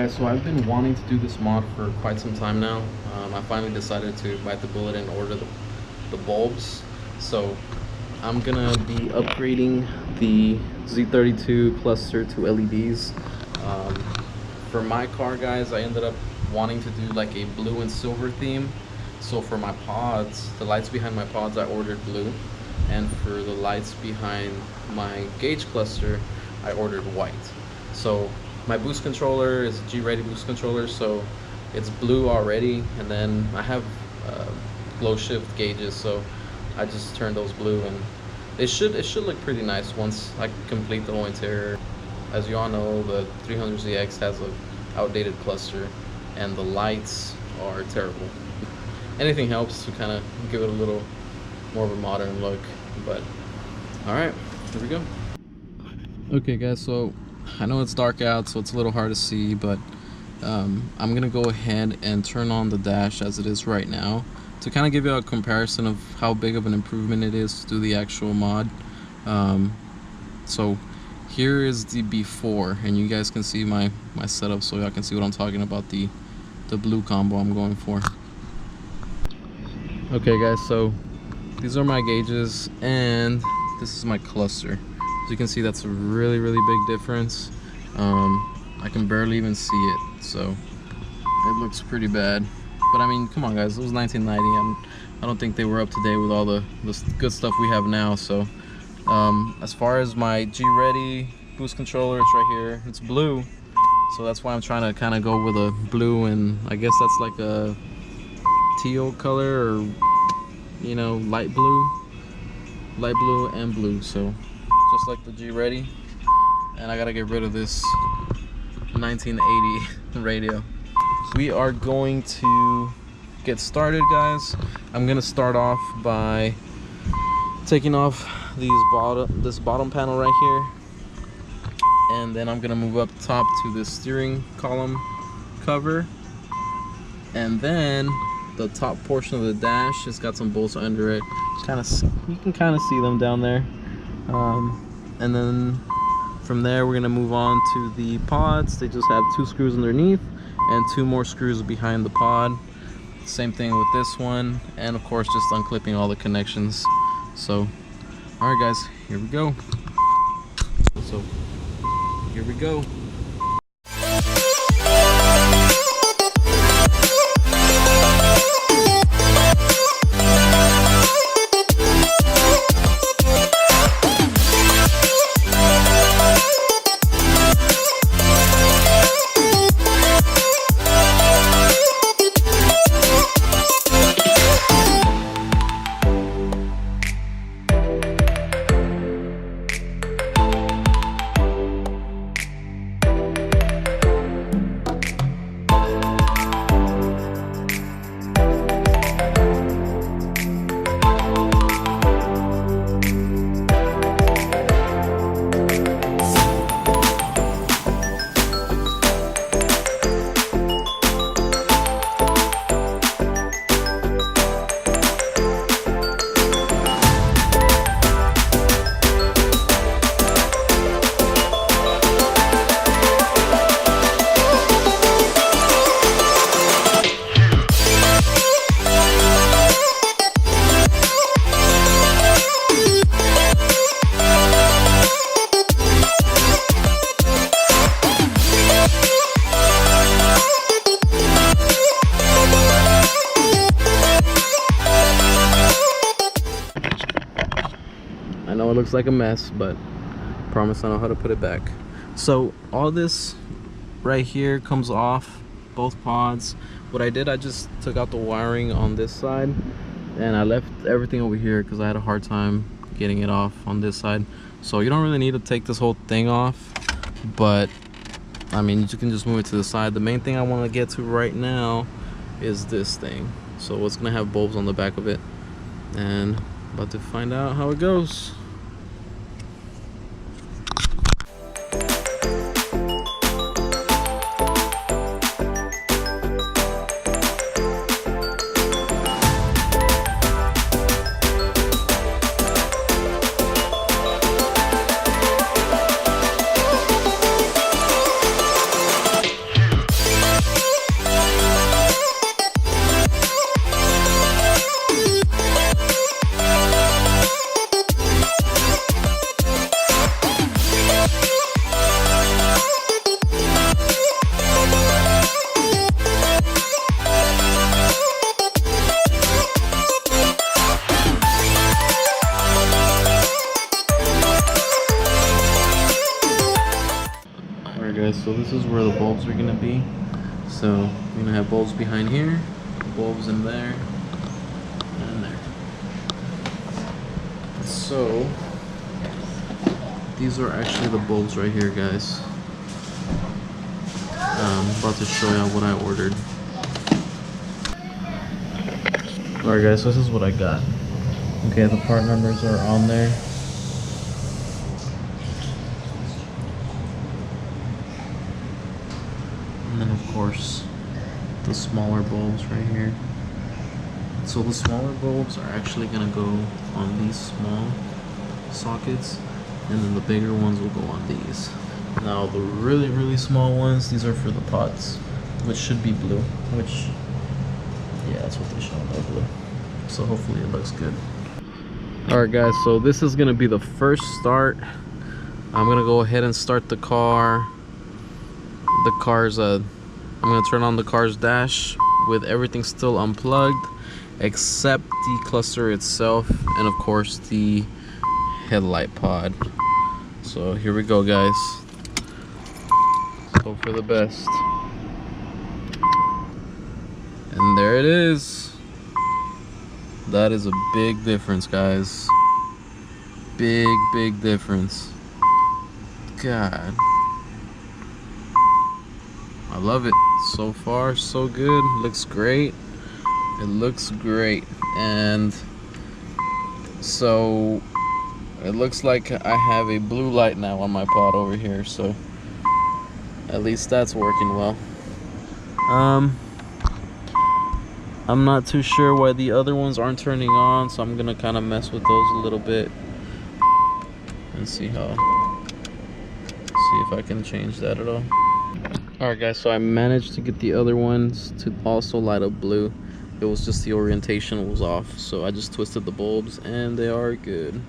Guys, so I've been wanting to do this mod for quite some time now. I finally decided to bite the bullet and order the bulbs. So I'm gonna be upgrading the Z32 cluster to LEDs. For my car, guys, I ended up wanting to do like a blue and silver theme. So for my pods, the lights behind my pods, I ordered blue. And for the lights behind my gauge cluster, I ordered white. So my boost controller is a G-Ready boost controller, so it's blue already, and then I have glow shift gauges, so I just turned those blue, and it should look pretty nice once I complete the whole interior. As you all know, the 300ZX has an outdated cluster, and the lights are terrible. Anything helps to kind of give it a little more of a modern look, but all right, here we go. Okay guys, so I know it's dark out, so it's a little hard to see, but I'm gonna go ahead and turn on the dash as it is right now to kind of give you a comparison of how big of an improvement it is to do the actual mod. So here is the before, and you guys can see my setup, so y'all can see what I'm talking about, the blue combo I'm going for. Okay guys, so these are my gauges and this is my cluster. As you can see, that's a really big difference. I can barely even see it, so it looks pretty bad. But I mean, come on guys, it was 1990. I don't think they were up to date with all the good stuff we have now. So as far as my G-Ready boost controller, it's right here. It's blue, so that's why I'm trying to kind of go with a blue, and I guess that's like a teal color, or you know, light blue and blue. So just like the G-Ready. And I gotta get rid of this 1980 radio. We are going to get started, guys. I'm gonna start off by taking off this bottom panel right here, and then I'm gonna move up top to the steering column cover, and then the top portion of the dash has got some bolts under it. You can kind of see them down there. And then from there we're gonna move on to the pods. They just have 2 screws underneath and 2 more screws behind the pod. Same thing with this one, and of course just unclipping all the connections. So all right guys, here we go. So here we go. I know it looks like a mess, but I promise I know how to put it back. So all this right here comes off both pods. What I did, I just took out the wiring on this side, and I left everything over here because I had a hard time getting it off on this side. So you don't really need to take this whole thing off, but I mean, you can just move it to the side. The main thing I want to get to right now is this thing. So it's gonna have bulbs on the back of it, and about to find out how it goes. so this is where the bulbs are gonna be. So we're gonna have bulbs behind here, bulbs in there, and there. So these are actually the bulbs right here, guys. I'm about to show you what I ordered. Alright guys, so this is what I got. Okay, the part numbers are on there. And then of course, the smaller bulbs right here. So the smaller bulbs are actually gonna go on these small sockets, and then the bigger ones will go on these. Now the really small ones, these are for the pots, which should be blue, which, yeah, that's what they show, they're blue. So hopefully it looks good. Alright guys, so this is gonna be the first start. I'm gonna go ahead and start the car. The car's I'm gonna turn on the car's dash with everything still unplugged except the cluster itself, and of course the headlight pod. So here we go, guys. Hope for the best. And there it is. That is a big difference, guys. Big difference. God, I love it. So far so good. Looks great. It looks great. And so it looks like I have a blue light now on my pod over here, so at least that's working well. I'm not too sure why the other ones aren't turning on, so I'm gonna kind of mess with those a little bit and see if I can change that at all. Alright guys, so I managed to get the other ones to also light up blue. It was just the orientation was off, so I just twisted the bulbs and they are good.